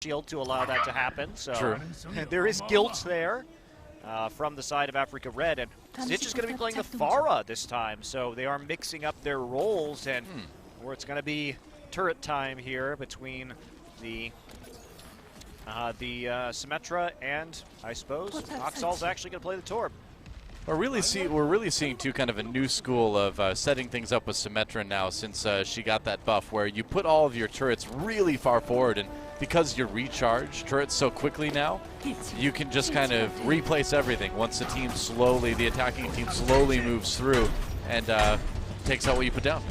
shield to allow that to happen. So True. there is guilt there from the side of Africa Red. And Stitch is going to be playing the Pharah this time. So they are mixing up their roles, and where it's going to be turret time here between the Symmetra and, I suppose, Oxal's actually going to play the Torb. We're really seeing too kind of a new school of setting things up with Symmetra now since she got that buff where you put all of your turrets really far forward, and because you recharge turrets so quickly now, you can just kind of replace everything once the attacking team slowly moves through and takes out what you put down.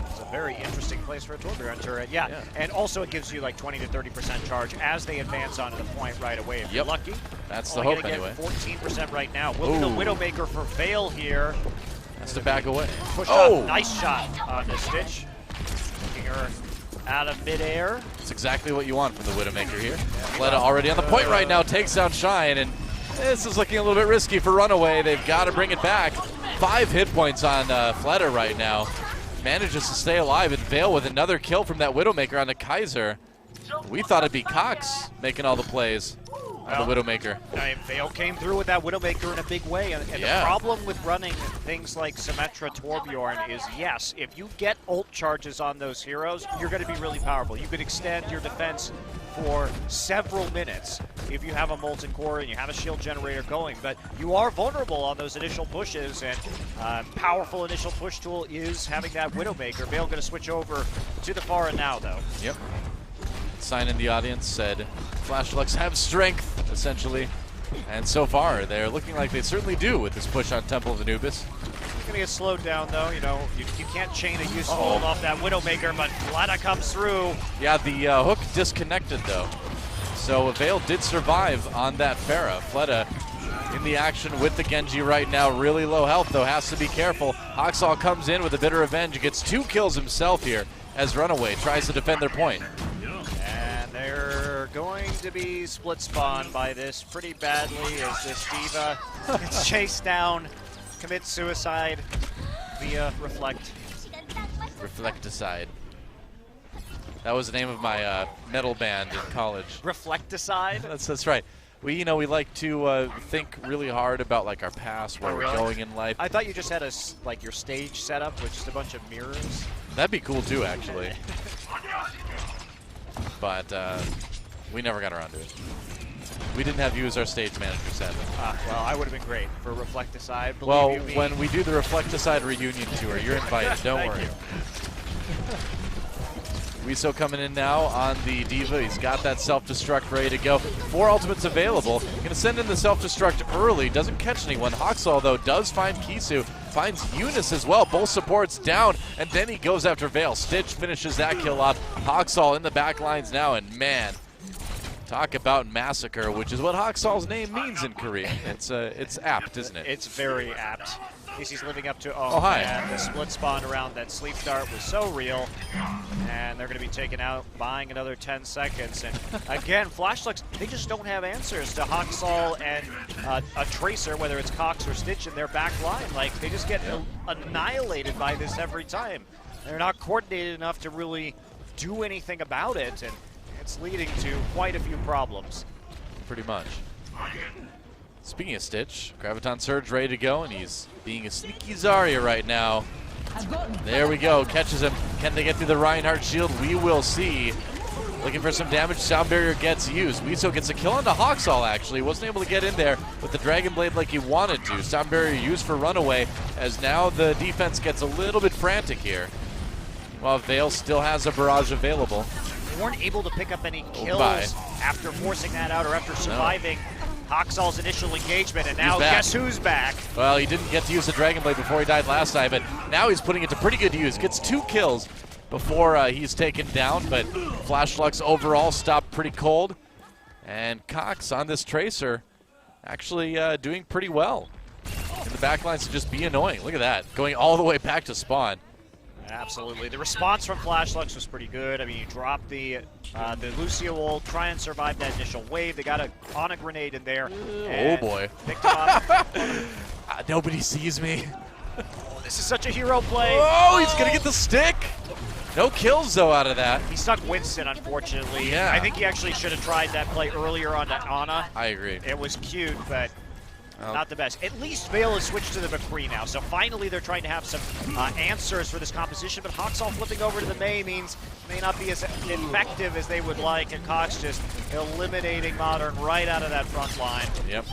It's a very interesting place for a Torbjorn turret. Yeah, and also it gives you like 20 to 30% charge as they advance onto the point right away if you're lucky. That's the hope anyway. 14% right now. Will be the Widowmaker for Vale here. Has to back away. Push up, nice shot on the Stitch. Taking her out of midair. That's exactly what you want from the Widowmaker here. Fleta already on the point right now, takes down Shine, and this is looking a little bit risky for Runaway. They've got to bring it back. 5 hit points on Fleta right now. Manages to stay alive, and Vale with another kill from that Widowmaker on the Kaiser. We thought it'd be Cox making all the plays on the Widowmaker. Vale came through with that Widowmaker in a big way, and the problem with running things like Symmetra Torbjorn is, yes, if you get ult charges on those heroes, you're going to be really powerful. You could extend your defense for several minutes if you have a Molten Core and you have a shield generator going, but you are vulnerable on those initial pushes, and powerful initial push tool is having that Widowmaker. Vale going to switch over to the Pharah now, though. Yep. Sign in the audience said Flash Lux have strength, essentially, and so far they're looking like they certainly do with this push on Temple of Anubis. It's going to get slowed down, though. You know, you can't chain a useful hold off that Widowmaker, but Fleta comes through. Yeah, the hook disconnected, though. So Vale did survive on that Pharah. Fleta in the action with the Genji right now. Really low health, though, has to be careful. Hoxall comes in with a bit of revenge, gets 2 kills himself here as Runaway tries to defend their point. And they're going to be split spawn by this pretty badly as this D.Va gets chased down, commits suicide via Reflect. Reflecticide. That was the name of my metal band in college. Reflecticide? That's right. We like to think really hard about like our past, where we're going in life. I thought you just had your stage setup with just a bunch of mirrors. That'd be cool too, actually. But we never got around to it. We didn't have you as our stage manager, sadly. Well, I would have been great for Reflecticide. Well, when we do the Reflecticide reunion tour, you're invited. Don't worry. Wiso coming in now on the D.Va. He's got that self-destruct ready to go. 4 ultimates available. Going to send in the self-destruct early. Doesn't catch anyone. Hoxall, though, does find Kisu. Finds Eunice as well. Both supports down. And then he goes after Vale. Stitch finishes that kill off. Hoxall in the back lines now. And, man, talk about massacre, which is what Hoxall's name means in Korean. It's apt, isn't it? It's very apt. He's living up to, hi. Man, the split spawn around that sleep dart was so real. And they're going to be taken out, buying another 10 seconds. And again, Flash Lux, they just don't have answers to Hoxall and a Tracer, whether it's Cox or Stitch in their back line. Like, they just get annihilated by this every time. They're not coordinated enough to really do anything about it, and it's leading to quite a few problems. Pretty much. Speaking of Stitch, Graviton Surge ready to go, and he's being a sneaky Zarya right now. There we go, catches him. Can they get through the Reinhardt shield? We will see. Looking for some damage, Sound Barrier gets used. Wiso gets a kill onto Hoxall, actually. Wasn't able to get in there with the Dragon Blade like he wanted to. Sound Barrier used for Runaway, as now the defense gets a little bit frantic here. While Vale still has a barrage available. They weren't able to pick up any kills after forcing that out or after surviving Hoxall's initial engagement, and now guess who's back? Well, he didn't get to use the Dragon Blade before he died last time, but now he's putting it to pretty good use. Gets 2 kills before he's taken down, but Flash Lux overall stopped pretty cold. And Cox on this Tracer actually doing pretty well. In the backlines to just be annoying. Look at that, going all the way back to spawn. Absolutely. The response from Flash Lux was pretty good. I mean, you drop the Lucio ult, try and survive that initial wave. They got on a grenade in there. Oh boy. Picked up. Nobody sees me. Oh, this is such a hero play. Oh, he's going to get the stick. No kills, though, out of that. He stuck Winston, unfortunately. Yeah. I think he actually should have tried that play earlier on to Ana. I agree. It was cute, but not the best. At least Vale has switched to the McCree now, so finally they're trying to have some answers for this composition, but Hawksall flipping over to the Mei means may not be as effective as they would like, and Cox just eliminating Modern right out of that front line. Yep.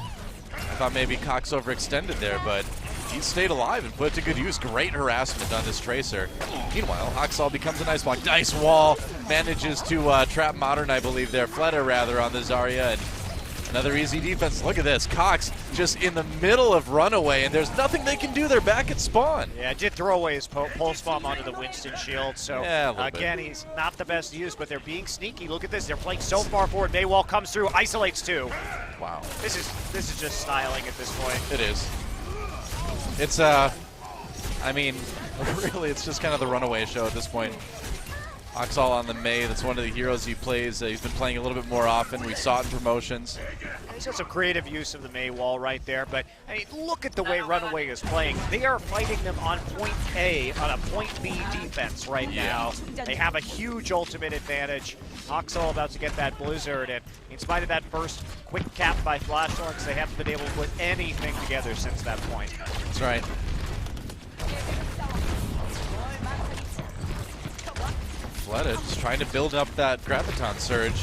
I thought maybe Cox overextended there, but he stayed alive and put it to good use. Great harassment on this Tracer. Meanwhile, Hawksall becomes a nice block. Nice wall. Manages to trap Modern, I believe, there. Fleta, rather, on the Zarya. And another easy defense. Look at this. Cox just in the middle of Runaway, and there's nothing they can do. They're back at spawn. Yeah, did throw away his pulse bomb onto the Winston shield. So, yeah, again, he's not the best use, but they're being sneaky. Look at this. They're playing so far forward. Maywall comes through, isolates two. Wow. This is just styling at this point. It is. It's, I mean, really, it's just kind of the Runaway show at this point. Hawksall on the Mei, that's one of the heroes he plays. He's been playing a little bit more often. We saw it in promotions. He's got some creative use of the Mei wall right there, but I mean, look at the way Runaway is playing. They are fighting them on point A, on a point B defense right now. They have a huge ultimate advantage. Hawksall about to get that Blizzard, and in spite of that first quick cap by Flashhawks, they haven't been able to put anything together since that point. That's right. Fleta just trying to build up that Graviton Surge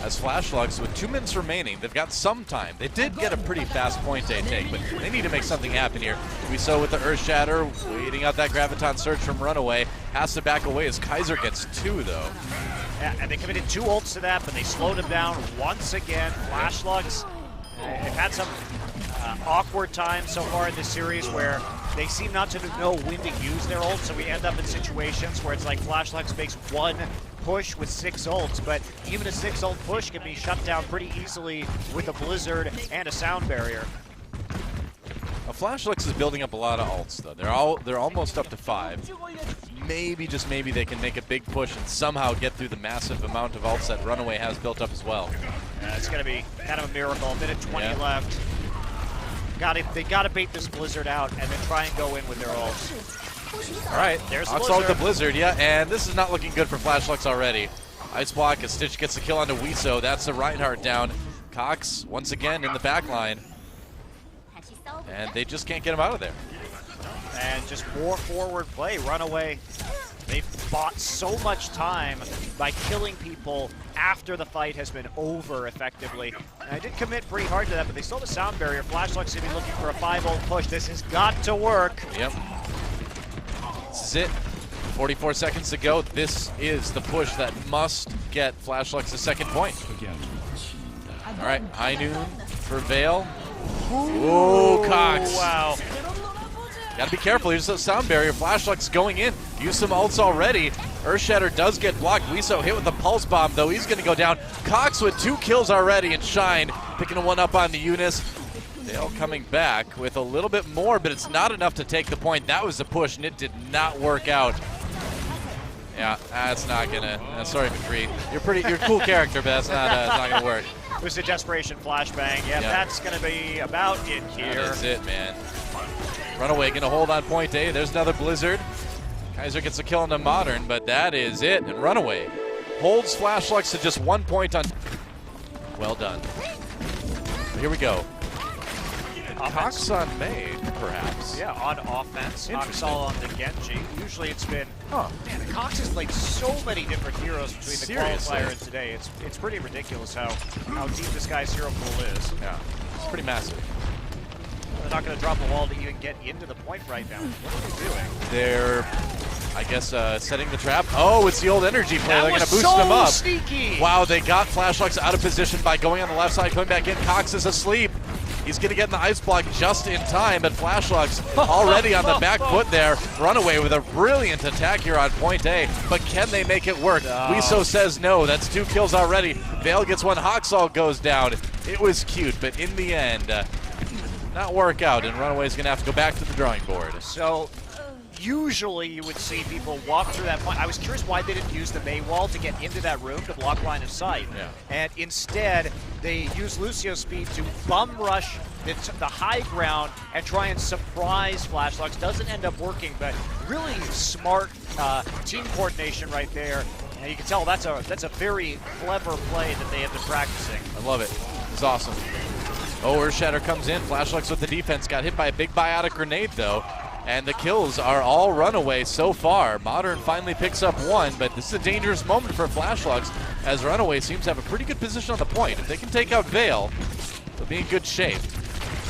as Flashlux with 2 minutes remaining. They've got some time. They did get a pretty fast point A take, but they need to make something happen here. We saw with the Earth Shatter, waiting out that Graviton Surge from Runaway. Has to back away as Kaiser gets 2, though. Yeah, and they committed 2 ults to that, but they slowed him down once again. Flashlux have had some awkward times so far in this series where they seem not to know when to use their ult, so we end up in situations where it's like Flashlux makes 1 push with 6 ults, but even a 6 ult push can be shut down pretty easily with a Blizzard and a sound barrier. Flashlux is building up a lot of ults, though. They're almost up to 5. Maybe, just maybe, they can make a big push and somehow get through the massive amount of ults that Runaway has built up as well. It's going to be kind of a miracle. A minute 20 left. They got to bait this Blizzard out and then try and go in with their ults. All right, there's Hawksall with the Blizzard, yeah, and this is not looking good for Flashlux already. Ice block as Stitch gets the kill onto Wiso. That's the Reinhardt down. Cox once again in the back line. And they just can't get him out of there. And just more forward play. Runaway, they've bought so much time by killing people after the fight has been over effectively. And I did commit pretty hard to that, but they still have a sound barrier. Flashlux going to be looking for a 5 ult push. This has got to work. Yep. This is it. 44 seconds to go. This is the push that must get Flashlux a second point. All right, high noon for Vale. Ooh, Cox. Wow. Gotta be careful, here's the sound barrier. Flashlux going in, use some ults already. Earthshatter does get blocked. Wiso hit with the pulse bomb, though. He's gonna go down. Cox with 2 kills already, and Shine picking one up on the Eunice. Dale coming back with a little bit more, but it's not enough to take the point. That was the push, and it did not work out. Yeah, that's not gonna. Sorry, McCree. You're a cool character, but that's not gonna work. It was a desperation flashbang. Yeah, that's gonna be about it here. That's it, man. Runaway gonna hold on point A. There's another Blizzard. Kaiser gets a kill on the Modern, but that is it. And Runaway holds Flashlux to just 1 point on. Well done. Here we go. Cox on Mei, perhaps. Yeah, on offense. Hawksall on the Genji. Usually it's been, man, Cox has played so many different heroes between the qualifier and today. It's pretty ridiculous how deep this guy's hero pool is. Yeah, it's pretty massive. They're not going to drop a wall to even get into the point right now. What are they doing? They're, I guess, setting the trap. Oh, it's the old energy play. They're going to boost so them up. Sneaky. Wow, they got Flashlux out of position by going on the left side, coming back in. Cox is asleep. He's going to get in the ice block just in time, but Flashlux already on the back foot there. Runaway with a brilliant attack here on point A, but can they make it work? Wiso says no. That's 2 kills already. Vale gets 1. Hawksall goes down. It was cute, but in the end, not work out, and Runaway's going to have to go back to the drawing board. So usually you would see people walk through that point. I was curious why they didn't use the Mei wall to get into that room to block line of sight. Yeah. And instead, they use Lucio's speed to bum rush the high ground and try and surprise Flashlux. Doesn't end up working, but really smart team coordination right there. And you can tell that's a very clever play that they have been practicing. I love it. It's awesome. Oh, Earthshatter comes in. Flashlux with the defense. Got hit by a big biotic grenade, though. And the kills are all Runaway so far. Modern finally picks up one, but this is a dangerous moment for Flashlux, as Runaway seems to have a pretty good position on the point. If they can take out Veil, they'll be in good shape.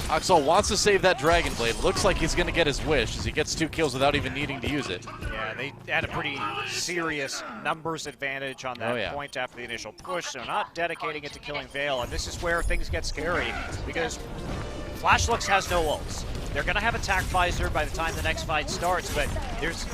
Oxall wants to save that Dragon Blade. Looks like he's going to get his wish as he gets 2 kills without even needing to use it. Yeah, they had a pretty serious numbers advantage on that point after the initial push, so not dedicating it to killing Veil. And this is where things get scary, because Flashlux has no ults. They're going to have attack visor by the time the next fight starts, but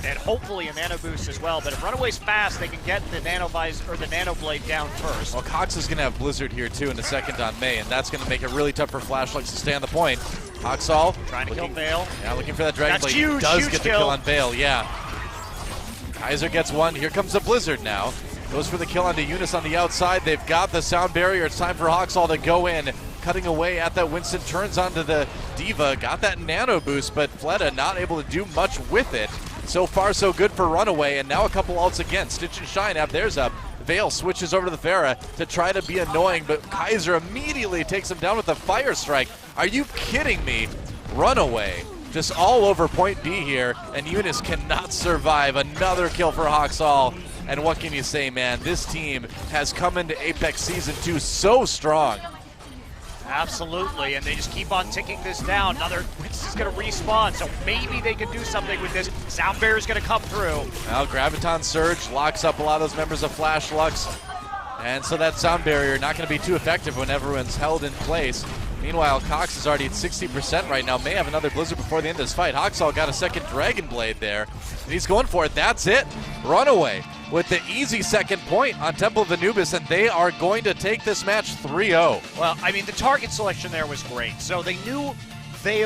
and hopefully a nano boost as well. But if Runaway's fast, they can get the nano visor or the nano blade down first. Well, Cox is going to have Blizzard here too in a second on Mei, and that's going to make it really tough for Flashlux to stay on the point. Oxall trying to kill Veil. Yeah, looking for that Dragon Blade. Huge, he does huge get the kill on Veil. Yeah. Kaiser gets one. Here comes the Blizzard now. Goes for the kill onto Eunice on the outside. They've got the sound barrier. It's time for Oxall to go in. Cutting away at that Winston, turns onto the Diva, got that nano boost, but Fleta not able to do much with it. So far, so good for Runaway, and now a couple ults again. Stitch and Shine up, there's up. Veil switches over to the Pharah to try to be annoying, but Kaiser immediately takes him down with a Fire Strike. Are you kidding me? Runaway just all over point B here, and Eunice cannot survive. Another kill for Oxall. And what can you say, man? This team has come into Apex Season 2 so strong. Absolutely, and they just keep on ticking this down. Another Winston is going to respawn, so maybe they can do something with this. Sound Barrier is going to come through. Now Graviton Surge locks up a lot of those members of Flashlux, and so that Sound Barrier not going to be too effective when everyone's held in place. Meanwhile, Cox is already at 60% right now. May have another Blizzard before the end of this fight. Oxall got a second Dragon Blade there, and he's going for it. That's it. Runaway with the easy second point on Temple of Anubis, and they are going to take this match 3-0. Well, I mean, the target selection there was great. So they knew